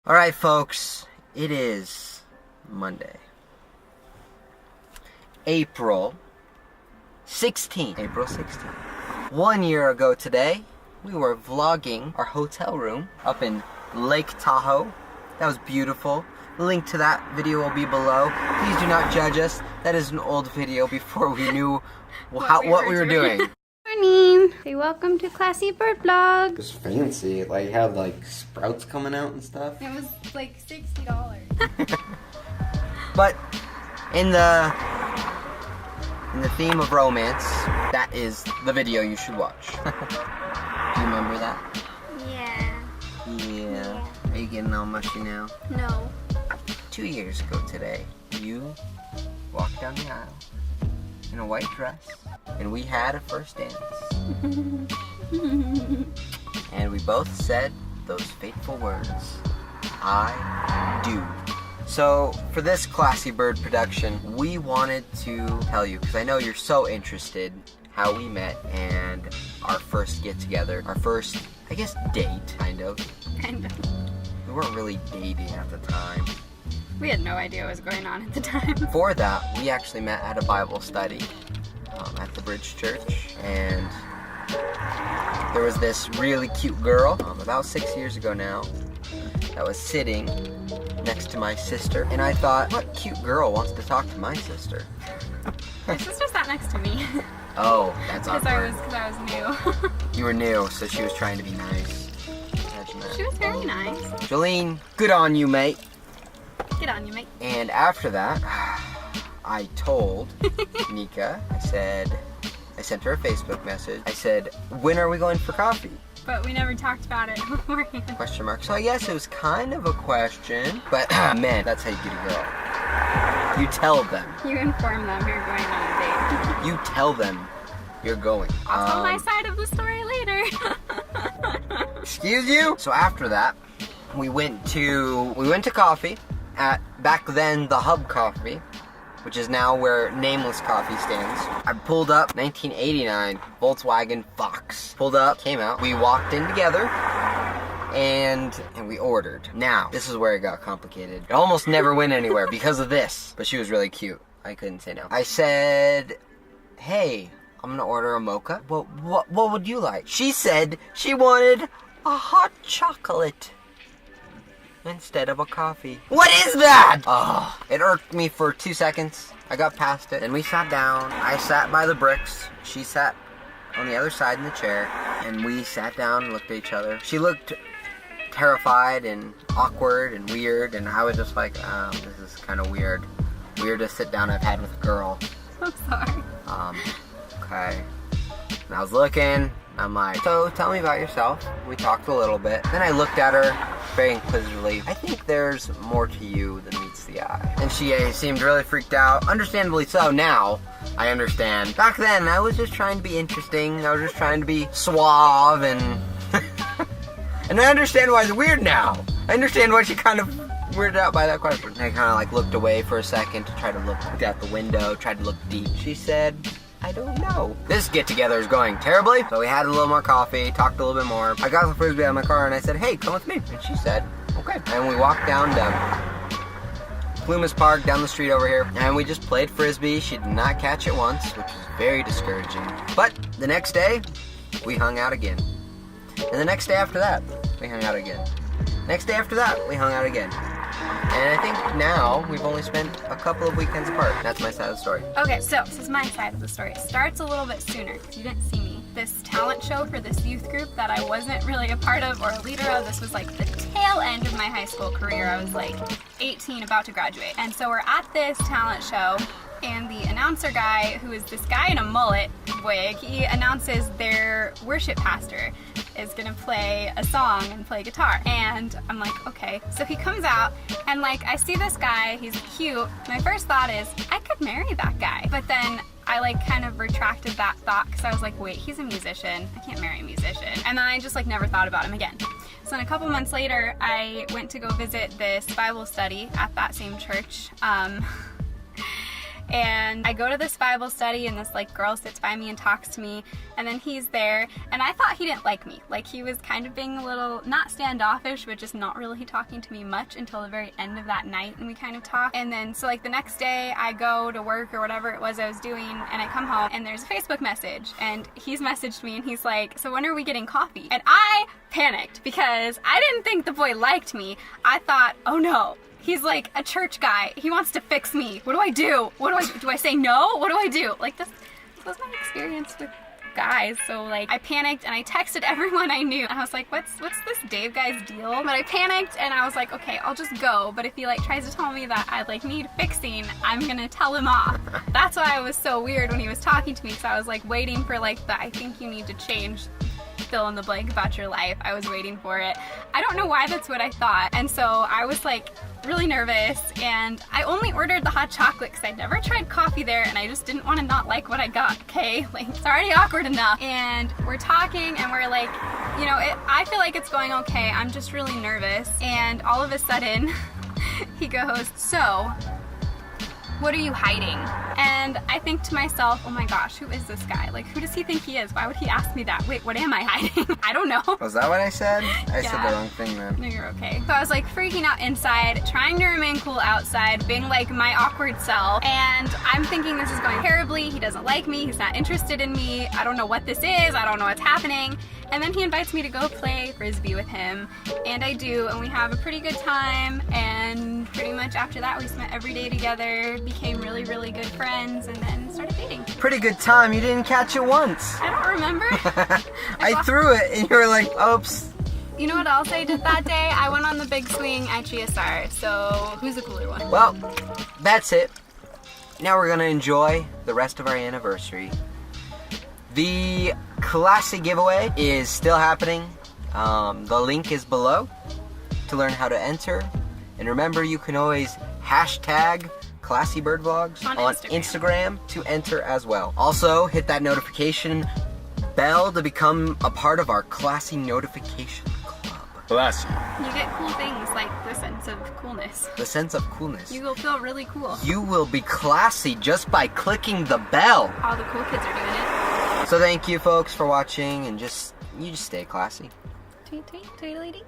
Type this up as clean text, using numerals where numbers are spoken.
Alright folks, it is Monday, April 16th. 1 year ago today, we were vlogging our hotel room up in Lake Tahoe. That was beautiful. The link to that video will be below. Please do not judge us. That is an old video before we knew what we were doing. Morning! Hey, welcome to Classy Bird Vlog. It was fancy. It had like sprouts coming out and stuff. It was like $60. But in the theme of romance, that is the video you should watch. Do you remember that? Yeah. Are you getting all mushy now? No. 2 years ago today, you walked down the aisle in a white dress, and we had a first dance. And we both said those fateful words, I do. So for this Classy Bird production, we wanted to tell you, because I know you're so interested, how we met and our first get together, our first, I guess, date, kind of. We weren't really dating at the time. We had no idea what was going on at the time. For that, we actually met at a Bible study at the Bridge Church, and there was this really cute girl, about 6 years ago now, that was sitting next to my sister, and I thought, what cute girl wants to talk to my sister? My sister sat next to me. Oh, that's awkward. Because I was new. You were new, so she was trying to be nice. Imagine that. She was very nice. Jolene, good on you, mate. Get on you, mate. And after that, I told Nica, I sent her a Facebook message. I said, when are we going for coffee? But we never talked about it beforehand. Question mark. So I guess it was kind of a question, but man, that's how you get a girl. You tell them. You inform them you're going on a date. You tell them you're going. I'll tell my side of the story later. Excuse you? So after that, we went to coffee at, back then, the Hub Coffee, which is now where Nameless Coffee stands. I pulled up, 1989 Volkswagen Fox. Pulled up, came out, we walked in together, and we ordered. Now, this is where it got complicated. It almost never went anywhere because of this, but she was really cute. I couldn't say no. I said, hey, I'm gonna order a mocha. What would you like? She said she wanted a hot chocolate instead of a coffee. What is that? Oh, it irked me for 2 seconds. I got past it. Then we sat down. I sat by the bricks. She sat on the other side in the chair. And we sat down and looked at each other. She looked terrified and awkward and weird. And I was just like, this is kind of weird. Weirdest sit down I've had with a girl. I'm sorry. Okay. And I was looking. I'm like, so tell me about yourself. We talked a little bit. Then I looked at her very inquisitively. I think there's more to you than meets the eye. And she seemed really freaked out. Understandably so now. I understand. Back then, I was just trying to be interesting. I was just trying to be suave and... And I understand why it's weird now. I understand why she kind of weirded out by that question. I kind of like looked away for a second to try to look out the window, tried to look deep. She said, I don't know. This get-together is going terribly, so we had a little more coffee, talked a little bit more. I got the Frisbee out of my car and I said, hey, come with me. And she said, okay. And we walked down to Plumas Park, down the street over here, and we just played Frisbee. She did not catch it once, which was very discouraging. But the next day, we hung out again. And the next day after that, we hung out again. Next day after that, we hung out again. And I think now we've only spent a couple of weekends apart. That's my side of the story. Okay, so this is my side of the story. It starts a little bit sooner because you didn't see me. This talent show for this youth group that I wasn't really a part of or a leader of. This was like the tail end of my high school career. I was like 18, about to graduate. And so we're at this talent show, and the announcer guy, who is this guy in a mullet wig, he announces their worship pastor is gonna play a song and play guitar. And I'm like, okay. So he comes out, and like, I see this guy, he's cute. My first thought is, I could marry that guy. But then I like kind of retracted that thought because I was like, wait, he's a musician. I can't marry a musician. And then I just like never thought about him again. So then a couple months later, I went to go visit this Bible study at that same church. And I go to this Bible study and this like girl sits by me and talks to me, and then he's there, and I thought he didn't like me. Like he was kind of being a little, not standoffish, but just not really talking to me much until the very end of that night, and we kind of talked. And then so like the next day I go to work or whatever it was I was doing, and I come home and there's a Facebook message, and he's messaged me and he's like, so when are we getting coffee? And I panicked because I didn't think the boy liked me. I thought, oh no, he's like a church guy. He wants to fix me. What do I do? Do I say no? What do I do? Like this was my experience with guys. So like I panicked and I texted everyone I knew. And I was like, what's this Dave guy's deal? But I panicked and I was like, okay, I'll just go. But if he like tries to tell me that I like need fixing, I'm gonna tell him off. That's why I was so weird when he was talking to me. So I was like waiting for like the I think you need to change, fill in the blank about your life. I was waiting for it. I don't know why that's what I thought. And so I was like really nervous, and I only ordered the hot chocolate because I'd never tried coffee there, and I just didn't want to not like what I got, okay? Like, it's already awkward enough. And we're talking, and we're like, you know, I feel like it's going okay. I'm just really nervous. And all of a sudden, he goes, so, what are you hiding? And I think to myself, oh my gosh, who is this guy? Like, who does he think he is? Why would he ask me that? Wait, what am I hiding? I don't know. Was that what I said? I Yeah. said the wrong thing then. No, you're okay. So I was like freaking out inside, trying to remain cool outside, being like my awkward self. And I'm thinking this is going terribly. He doesn't like me. He's not interested in me. I don't know what this is. I don't know what's happening. And then he invites me to go play Frisbee with him. And I do, and we have a pretty good time. And pretty much after that, we spent every day together, became really, really good friends, and then started dating. Pretty good time. You didn't catch it once. I don't remember. I threw it and you were like, oops. You know what else I did that day? I went on the big swing at GSR. So who's the cooler one? Well, that's it. Now we're gonna enjoy the rest of our anniversary. The classic giveaway is still happening. The link is below to learn how to enter. And remember, you can always hashtag Classy Bird Vlogs on Instagram to enter as well. Also, hit that notification bell to become a part of our Classy Notification Club. Classy. You get cool things like the sense of coolness. The sense of coolness. You will feel really cool. You will be classy just by clicking the bell. All the cool kids are doing it. So thank you folks for watching, and you just stay classy. Tweet, tweet, tweet, lady.